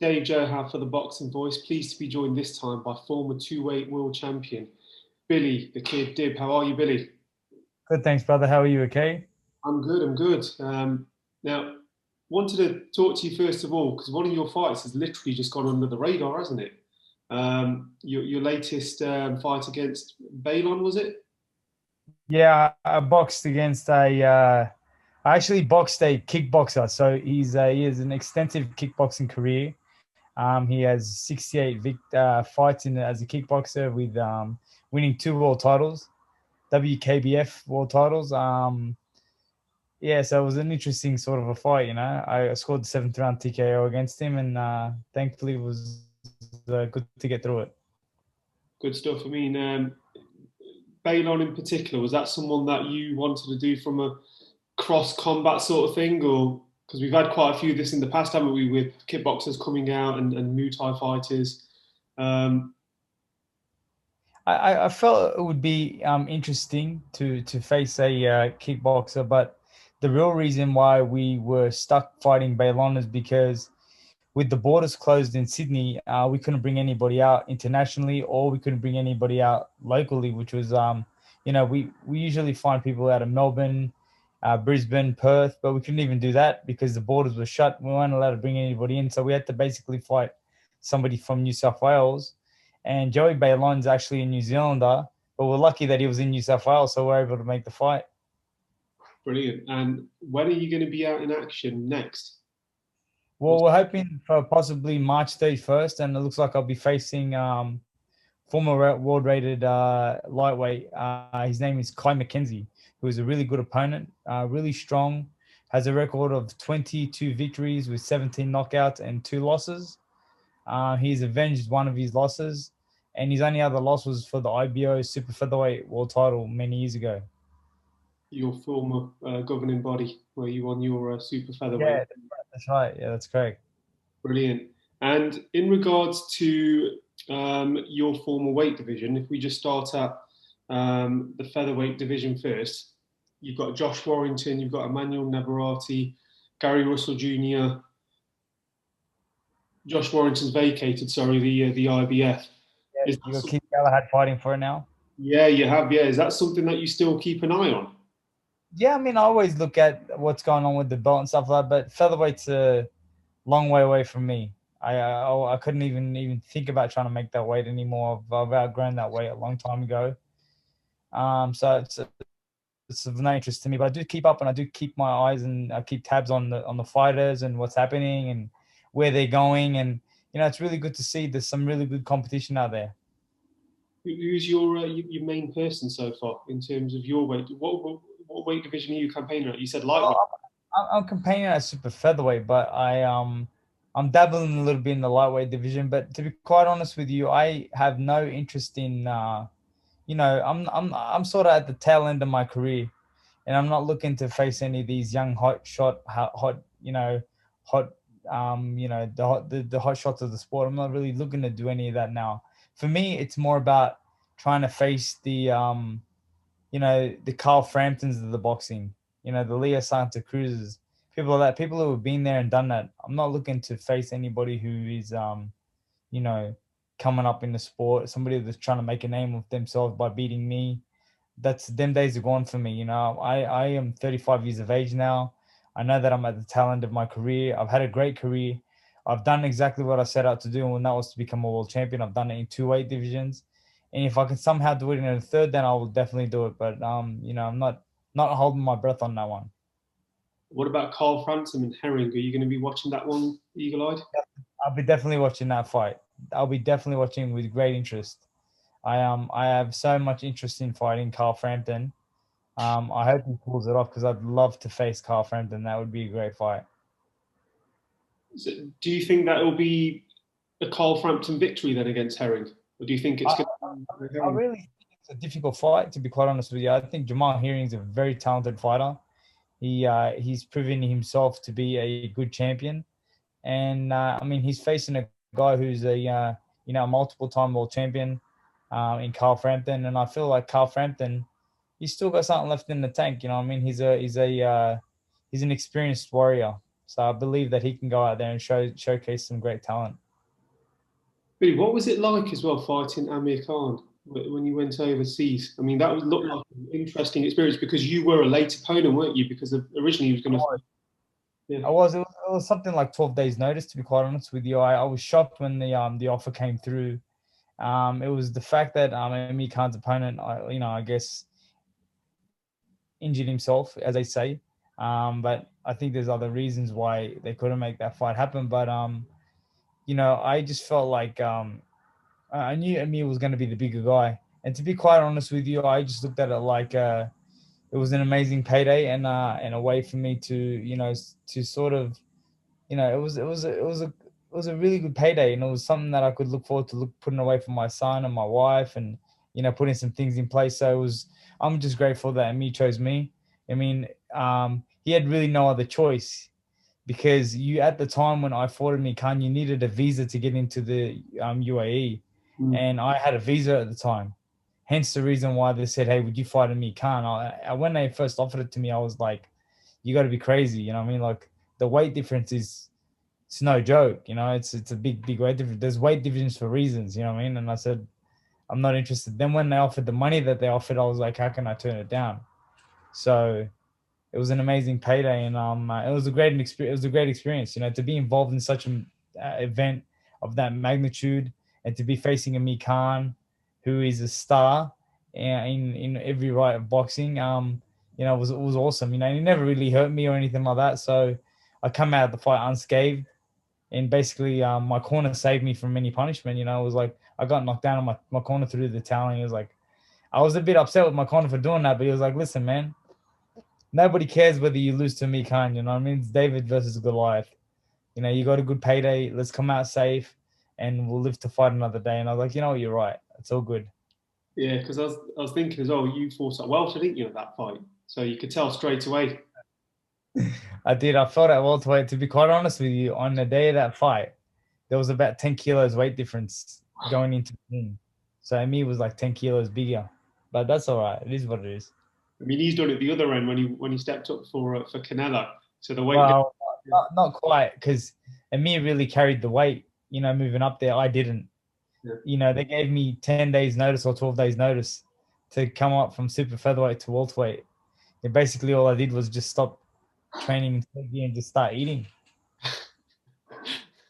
Dave Joha for the Boxing Voice. Pleased to be joined this time by former two-weight world champion Billy, the Kid Dib. How are you, Billy? Good, thanks, brother. How are you? Okay. I'm good. I'm good. Now, wanted to talk to you first of all because one of your fights has literally just gone under the radar, hasn't it? Your latest fight against Balon, was it? Yeah, I boxed against I actually boxed a kickboxer. So he has an extensive kickboxing career. He has 68 fights as a kickboxer with winning two world titles, WKBF world titles. Yeah, so it was an interesting sort of a fight. I scored the seventh round TKO against him, and thankfully it was good to get through it. Good stuff. I mean, Balon in particular, was that someone that you wanted to do from a cross combat sort of thing, or because we've had quite a few of this in the past, haven't we, with kickboxers coming out and Muay Thai fighters? Um, I felt it would be interesting to face a kickboxer, but the real reason why we were stuck fighting Baylon is because with the borders closed in Sydney, we couldn't bring anybody out internationally, or we couldn't bring anybody out locally, which was we usually find people out of Melbourne, Brisbane, Perth, but we couldn't even do that because the borders were shut. We weren't allowed to bring anybody in, so we had to basically fight somebody from New South Wales. And Joey Baylon's actually a New Zealander, but we're lucky that he was in New South Wales, so we're able to make the fight. Brilliant. And when are you going to be out in action next? Well, we're hoping for possibly March 31st, and it looks like I'll be facing former world rated lightweight. His name is Kai McKenzie, who is a really good opponent, really strong, has a record of 22 victories with 17 knockouts and two losses. He's avenged one of his losses, and his only other loss was for the IBO super featherweight world title many years ago. Your former governing body, where you won your super featherweight. Yeah, that's right. Yeah, that's correct. Brilliant. And in regards to your former weight division, if we just start at the featherweight division first, you've got Josh Warrington, you've got Emmanuel Navarrete, Gary Russell Jr. Josh Warrington's vacated, sorry, the IBF. Yeah, Is you that got some, Keith Galahad fighting for it now. yeah, you have. Yeah, is that something that you still keep an eye on? Yeah, I mean, I always look at what's going on with the belt and stuff like that, but featherweight's a long way away from me. I couldn't even think about trying to make that weight anymore. I've outgrown that weight a long time ago. So it's of no interest to me. But I do keep up, and I do keep my eyes and I keep tabs on the fighters and what's happening and where they're going. And it's really good to see there's some really good competition out there. Who's your main person so far in terms of your weight? What weight division are you campaigning at? You said lightweight. Well, I'm campaigning at super featherweight, but I'm dabbling a little bit in the lightweight division. But to be quite honest with you, I have no interest in I'm sort of at the tail end of my career, and I'm not looking to face any of these young hot the hot shots of the sport. I'm not really looking to do any of that now. For me, it's more about trying to face the Carl Framptons of the boxing, the Leo Santa Cruzes, people like that, people who have been there and done that. I'm not looking to face anybody who is you know, coming up in the sport, somebody that's trying to make a name of themselves by beating me. That's them days are gone for me. I am 35 years of age now. I know that I'm at the tail end of my career. I've had a great career. I've done exactly what I set out to do, and that was to become a world champion. I've done it in two weight divisions, and if I can somehow do it in a third, then I will definitely do it. But I'm not holding my breath on that one. What about Carl Frampton and Herring? Are you going to be watching that one eagle-eyed? I'll be definitely watching that fight. I'll be definitely watching with great interest. I have so much interest in fighting Carl Frampton. I hope he pulls it off because I'd love to face Carl Frampton. That would be a great fight. Do you think that will be a Carl Frampton victory then against Herring, or do you think it's I, going to be I Herring? really think it's a difficult fight, to be quite honest with you. I think Jamal Hearing's a very talented fighter. He's proven himself to be a good champion, and I mean he's facing a guy who's a multiple time world champion in Carl Frampton, and I feel like Carl Frampton, he's still got something left in the tank. You know, what I mean, he's an experienced warrior. So I believe that he can go out there and showcase some great talent. Billy, what was it like as well fighting Amir Khan when you went overseas? I mean, that would look like an interesting experience because you were a late opponent, weren't you? Because originally he was going to. Yeah. It was something like 12 days notice, to be quite honest with you. I was shocked when the offer came through. It was the fact that Amir Khan's opponent, I guess, injured himself, as they say. But I think there's other reasons why they couldn't make that fight happen. But I just felt like I knew Amir was going to be the bigger guy. And to be quite honest with you, I just looked at it like it was an amazing payday and a way for me to to sort of it was a really good payday, and it was something that I could look forward to putting away for my son and my wife, and putting some things in place. So I'm just grateful that Amir chose me. I mean, he had really no other choice because at the time when I fought Amir Khan, you needed a visa to get into the UAE, Mm. and I had a visa at the time. Hence the reason why they said, "Hey, would you fight Amir Khan?" When they first offered it to me, I was like, "You got to be crazy," you know what I mean? Like the weight difference it's no joke, it's a big weight difference. There's weight difference for reasons, you know what I mean? And I said, I'm not interested. Then when they offered the money that they offered, I was like, how can I turn it down? So it was an amazing payday, and it was a great experience. It was a great experience, to be involved in such an event of that magnitude, and to be facing Amir Khan, who is a star in every right of boxing. It was awesome. He never really hurt me or anything like that. So I come out of the fight unscathed, and basically my corner saved me from any punishment. It was like I got knocked down on my corner through the towel, and he was like, I was a bit upset with my corner for doing that, but he was like, listen, man, nobody cares whether you lose to me, Khan. You know what I mean? It's David versus Goliath. You got a good payday. Let's come out safe, and we'll live to fight another day. And I was like, you're right. It's all good. Yeah, because I was thinking as well, you fought at welter, didn't you, at that fight? So you could tell straight away. I did. I felt at welterweight. To be quite honest with you, on the day of that fight, there was about 10 kilos weight difference going into the ring. So Amir was like 10 kilos bigger. But that's all right. It is what it is. I mean, he's done it the other end when he stepped up for Canelo. So the weight. Well, not quite, because Amir really carried the weight, moving up there. I didn't. Yeah. They gave me 10 days notice or 12 days notice to come up from super featherweight to welterweight. And basically all I did was just stop training and just start eating.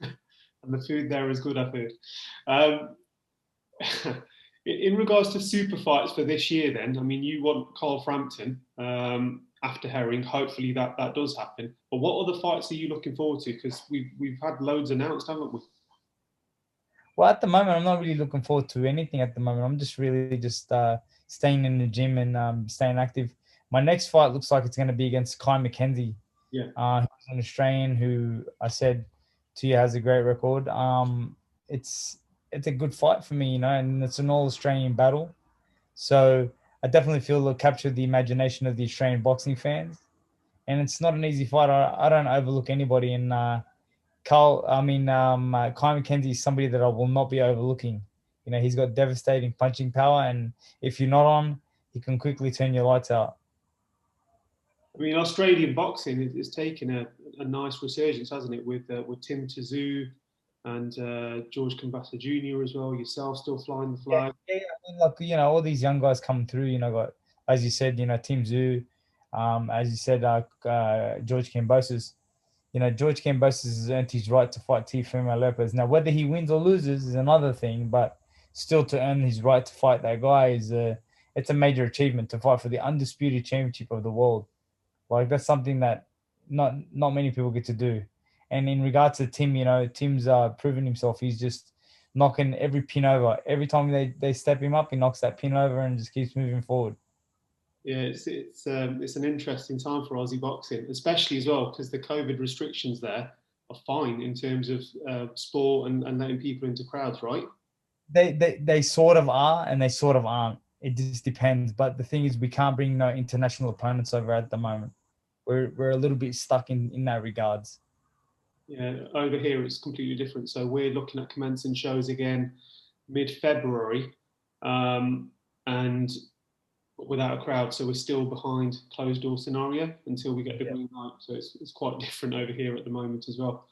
And the food there is good, I've heard. Um, in regards to super fights for this year, then, I mean, you want Carl Frampton after Herring. Hopefully that does happen. But what other fights are you looking forward to? Because we've had loads announced, haven't we? Well, at the moment, I'm not really looking forward to anything at the moment. I'm just really just staying in the gym and staying active. My next fight looks like it's going to be against Kai McKenzie. Yeah. Who's an Australian who I said to you has a great record. It's it's a good fight for me, and it's an all Australian battle. So I definitely feel it'll capture the imagination of the Australian boxing fans. And it's not an easy fight. I don't overlook anybody. And Kai McKenzie is somebody that I will not be overlooking. He's got devastating punching power, and if you're not on, he can quickly turn your lights out. I mean, Australian boxing is taking a nice resurgence, hasn't it? With Tim Tszyu and George Kambassa Jr. as well. Yourself still flying the Yeah, flag. yeah. I mean, look, all these young guys coming through. Got, as you said, Tim Zoo, as you said, George Kambosos. George Kambosos has earned his right to fight Teofimo Lopez. Now, whether he wins or loses is another thing, but still to earn his right to fight that guy it's a major achievement to fight for the undisputed championship of the world. Like that's something that not many people get to do. And in regards to Tim, Tim's proven himself. He's just knocking every pin over. Every time they step him up, he knocks that pin over and just keeps moving forward. Yeah, it's an interesting time for Aussie boxing, especially as well because the COVID restrictions there are fine in terms of sport and letting people into crowds, right? They sort of are and they sort of aren't. It just depends. But the thing is, we can't bring no international opponents over at the moment. We're a little bit stuck in that regards. Yeah, over here it's completely different. So we're looking at commencing shows again mid-February, and without a crowd, so we're still behind closed door scenario until we get the green light. So it's quite different over here at the moment as well.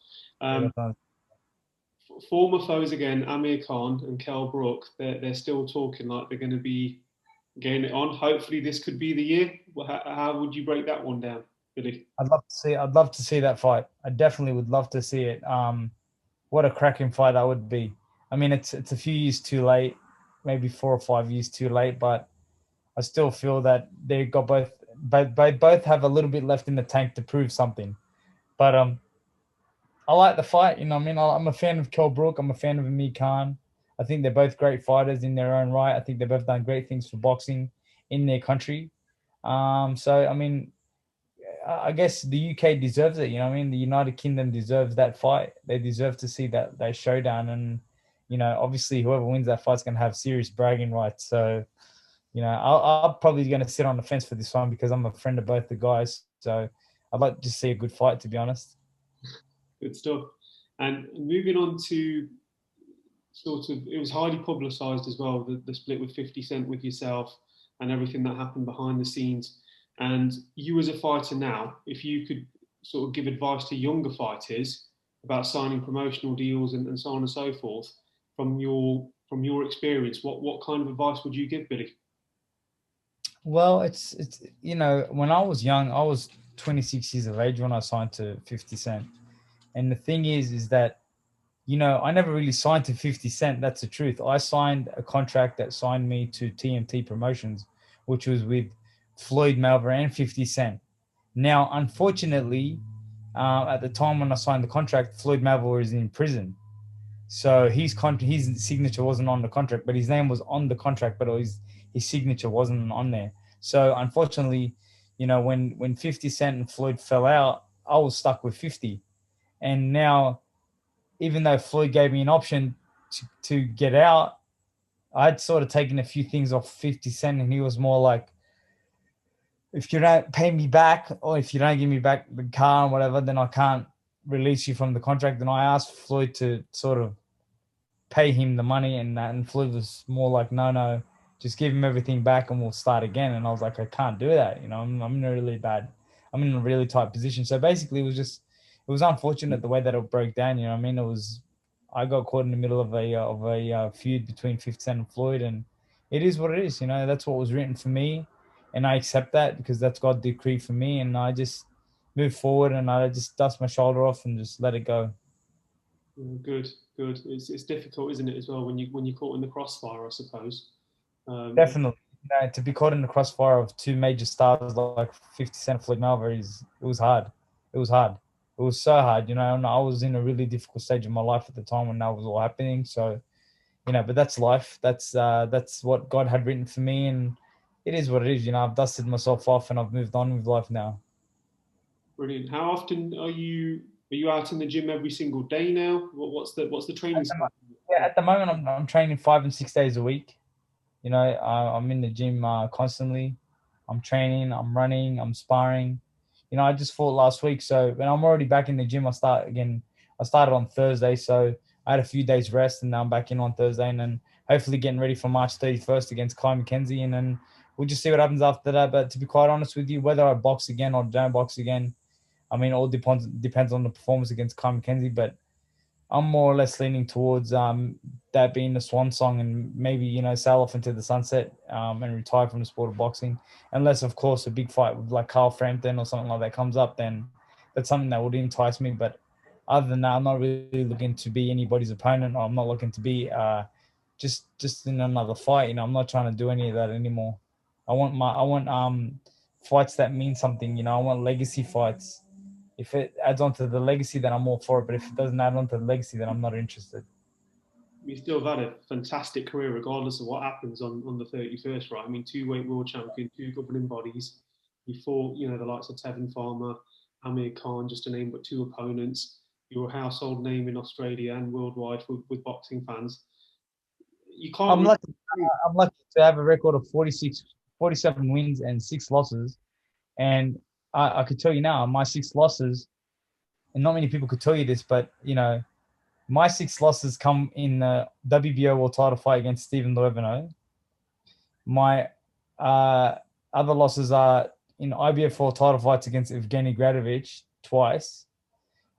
Former foes again, Amir Khan and Kell Brook, they're still talking like they're going to be getting it on. Hopefully, this could be the year. How would you break that one down, Billy? I'd love to see that fight. I definitely would love to see it. What a cracking fight that would be. I mean, it's a few years too late, maybe 4 or 5 years too late, but I still feel that they got both have a little bit left in the tank to prove something. But I like the fight. You know, I mean, I'm a fan of Kell Brook. I'm a fan of Amir Khan. I think they're both great fighters in their own right. I think they've both done great things for boxing in their country. So I mean, I guess the UK deserves it. You know what I mean? The United Kingdom deserves that fight. They deserve to see that showdown. And, you know, obviously whoever wins that fight's going to have serious bragging rights. So, you know, I'm probably going to sit on the fence for this one because I'm a friend of both the guys. So I'd like to see a good fight, to be honest. Good stuff. And moving on to sort of, it was highly publicised as well, the split with 50 Cent with yourself and everything that happened behind the scenes. And you as a fighter now, if you could sort of give advice to younger fighters about signing promotional deals and so on and so forth, from your experience, what kind of advice would you give, Billy? Well, it's you know, when I was young, I was 26 years of age when I signed to 50 Cent. And the thing is that, you know, I never really signed to 50 Cent. That's the truth. I signed a contract that signed me to TMT Promotions, which was with Floyd Mayweather and 50 Cent. Now, unfortunately, at the time when I signed the contract, Floyd Mayweather is in prison. So his signature wasn't on the contract, but his name was on the contract, but his signature wasn't on there. So unfortunately, you know, when 50 Cent and Floyd fell out, I was stuck with 50. And now, even though Floyd gave me an option to get out, I'd sort of taken a few things off 50 Cent, and he was more like, if you don't pay me back or if you don't give me back the car or whatever, then I can't release you from the contract. And I asked Floyd to sort of pay him the money, and Floyd was more like, no, just give him everything back and we'll start again. And I was like, I can't do that. You know, I'm in a really tight position. So basically it was unfortunate the way that it broke down. You know what I mean? I got caught in the middle of a feud between 50 Cent and Floyd, and it is what it is. You know, that's what was written for me, and I accept that because that's God's decree for me. And I just move forward and I just dust my shoulder off and just let it go. Good. It's difficult, isn't it, as well, when you're caught in the crossfire, I suppose. Definitely. You know, to be caught in the crossfire of two major stars like 50 Cent and Floyd Mayweather it was hard. It was hard. It was so hard, you know, and I was in a really difficult stage of my life at the time when that was all happening. So, you know, but that's life. That's what God had written for me, and it is what it is. You know, I've dusted myself off and I've moved on with life now. Brilliant. How often are you out in the gym every single day now? What's the training schedule? Yeah, at the moment I'm training 5 and 6 days a week. You know, I'm in the gym constantly. I'm training, I'm running, I'm sparring. You know, I just fought last week, so when I'm already back in the gym, I started on Thursday, so I had a few days rest, and now I'm back in on Thursday, and then hopefully getting ready for March 31st against Kai McKenzie, and then we'll just see what happens after that. But to be quite honest with you, whether I box again or don't box again, I mean, all depends on the performance against Kai McKenzie, but I'm more or less leaning towards that being the swan song, and maybe, you know, sail off into the sunset and retire from the sport of boxing. Unless, of course, a big fight with like Carl Frampton or something like that comes up, then that's something that would entice me. But other than that, I'm not really looking to be anybody's opponent, or I'm not looking to be just in another fight. You know, I'm not trying to do any of that anymore. I want fights that mean something. You know, I want legacy fights. If it adds on to the legacy, then I'm all for it. But if it doesn't add on to the legacy, then I'm not interested. You still have had a fantastic career, regardless of what happens on the 31st, right? I mean, two-weight world champion, two governing bodies. You fought, you know, the likes of Tevin Farmer, Amir Khan, just to name but two opponents. You're a household name in Australia and worldwide with boxing fans. You can't. I'm lucky to have a record of 47 wins and 6 losses. And I could tell you now, my 6 losses, and not many people could tell you this, but, you know, my 6 losses come in the WBO world title fight against Stephen Loeveno. My Uh, Other losses are in IBF 4 title fights against Evgeny Gradovich twice.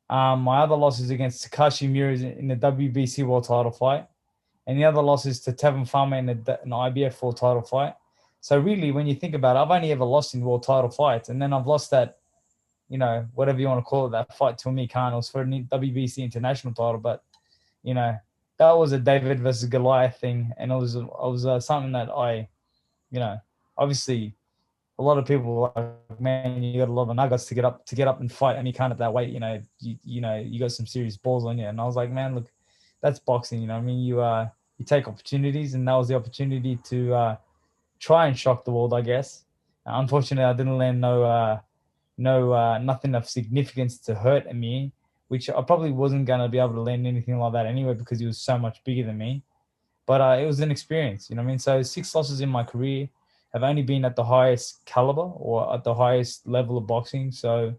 My other loss is against Takashi Miura in the WBC world title fight. And the other loss is to Tevin Farmer in an IBF 4 title fight. So really, when you think about it, I've only ever lost in world title fights. And then I've lost that, whatever you want to call it, that fight to Amir Khan. It was for a WBC international title. But, that was a David versus Goliath thing. And it was something that obviously a lot of people were like, man, you got a lot of nuggets to get up and fight Amir Khan at that weight. You got some serious balls on you. And I was like, man, look, that's boxing. I mean, you take opportunities, and that was the opportunity to try and shock the world, I guess. Unfortunately, I didn't land nothing of significance to hurt Amir, which I probably wasn't going to be able to land anything like that anyway because he was so much bigger than me. But it was an experience, you know what I mean? So 6 losses in my career have only been at the highest caliber or at the highest level of boxing. So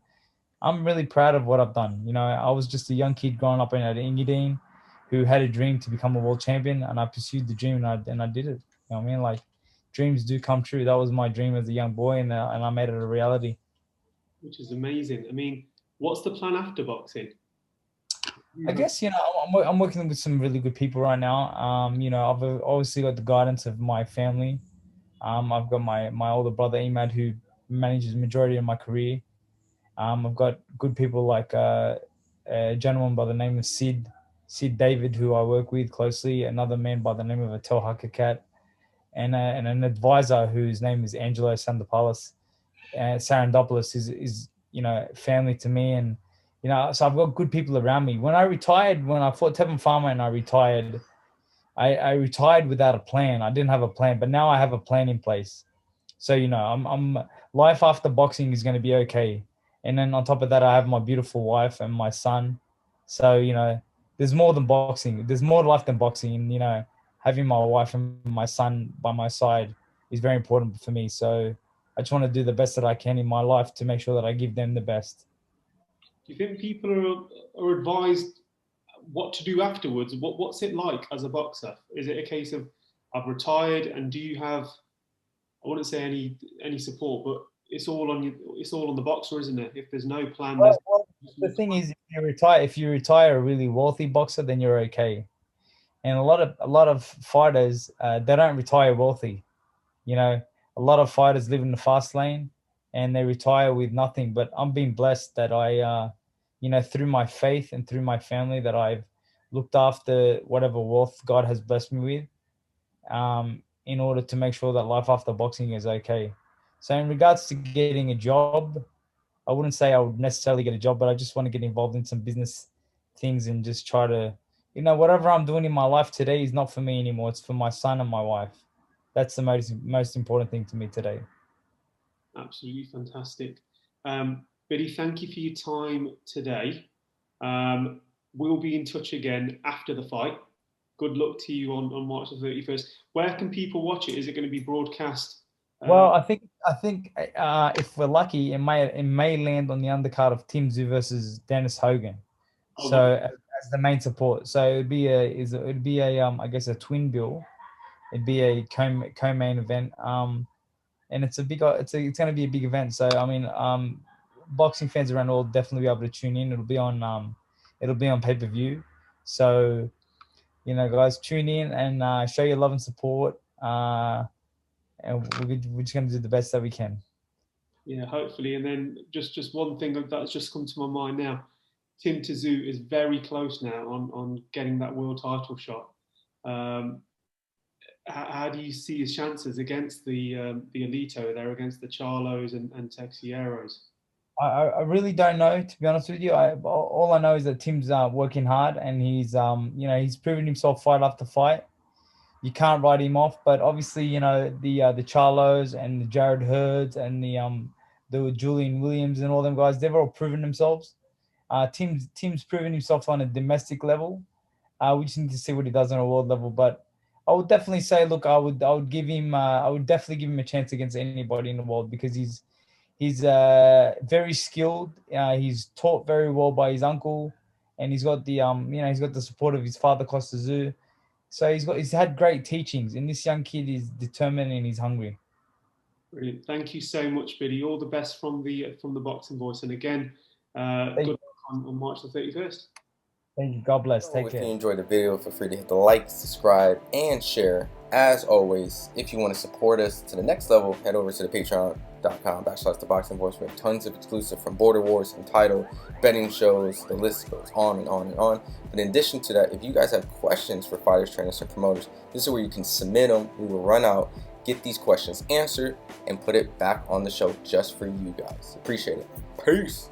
I'm really proud of what I've done. I was just a young kid growing up in Engadine who had a dream to become a world champion, and I pursued the dream and I did it. You know what I mean? Like, dreams do come true. That was my dream as a young boy, and I made it a reality. Which is amazing. I mean, what's the plan after boxing? I guess, I'm working with some really good people right now. I've obviously got the guidance of my family. I've got my older brother, Emad, who manages the majority of my career. I've got good people like a gentleman by the name of Sid David, who I work with closely, another man by the name of Atel Hakakat, and an advisor whose name is Angelo Sandopoulos. Sarandopoulos is family to me, and so I've got good people around me. When I fought Tevin Farmer and I retired, I retired without a plan. I didn't have a plan, but now I have a plan in place. So I'm life after boxing is going to be okay. And then on top of that, I have my beautiful wife and my son. So there's more than boxing. There's more to life than boxing. And having my wife and my son by my side is very important for me. So I just want to do the best that I can in my life to make sure that I give them the best. Do you think people are advised what to do afterwards? What's it like as a boxer? Is it a case of I've retired, and do you have, I wouldn't say any support, but it's all on you. It's all on the boxer, isn't it? If there's no plan, Well, the thing is, if you retire a really wealthy boxer, then you're okay. And a lot of fighters, they don't retire wealthy. A lot of fighters live in the fast lane, and they retire with nothing. But I'm being blessed that through my faith and through my family, that I've looked after whatever wealth God has blessed me with, in order to make sure that life after boxing is okay. So in regards to getting a job, I wouldn't say I would necessarily get a job, but I just want to get involved in some business things and just try to, whatever I'm doing in my life today is not for me anymore. It's for my son and my wife. That's the most important thing to me today. Absolutely fantastic. Billy, thank you for your time today. We'll be in touch again after the fight. Good luck to you on March the 31st. Where can people watch it? Is it going to be broadcast? Well, I think if we're lucky, it may land on the undercard of Tim Tszyu versus Dennis Hogan. So as the main support, so it'd be a I guess a twin bill. It'd be a co-main event. And it's going to be a big event. So I mean, boxing fans around the world definitely be able to tune in. It'll be on pay-per-view. So guys, tune in and show your love and support. And we're just going to do the best that we can. Yeah, hopefully. And then just one thing that's just come to my mind now. Tim Tszyu is very close now on getting that world title shot. How do you see his chances against the Elito there, against the Charlos and Texieros? I really don't know, to be honest with you. All I know is that Tim's working hard, and he's proven himself fight after fight. You can't write him off, but obviously, the Charlos and the Jared Hurds and the Julian Williams and all them guys, they've all proven themselves. Tim's proven himself on a domestic level. We just need to see what he does on a world level. But I would definitely say, look, I would definitely give him a chance against anybody in the world, because he's very skilled. He's taught very well by his uncle, and he's got the support of his father, Costa Tszyu. So he's had great teachings, and this young kid is determined and he's hungry. Brilliant. Thank you so much, Billy. All the best from the Boxing Voice. And again, good luck on March the 31st. Thank you. God bless. Take If care. you enjoyed the video, feel free to hit the like, subscribe, and share. As always, if you want to support us to the next level, head over to the patreon.com/ThaBoxingVoice. We have tons of exclusive from Border Wars, Entitled, betting shows, the list goes on and on and on. But in addition to that, if you guys have questions for fighters, trainers, and promoters, this is where you can submit them. We will run out, get these questions answered, and put it back on the show just for you guys. Appreciate it. Peace.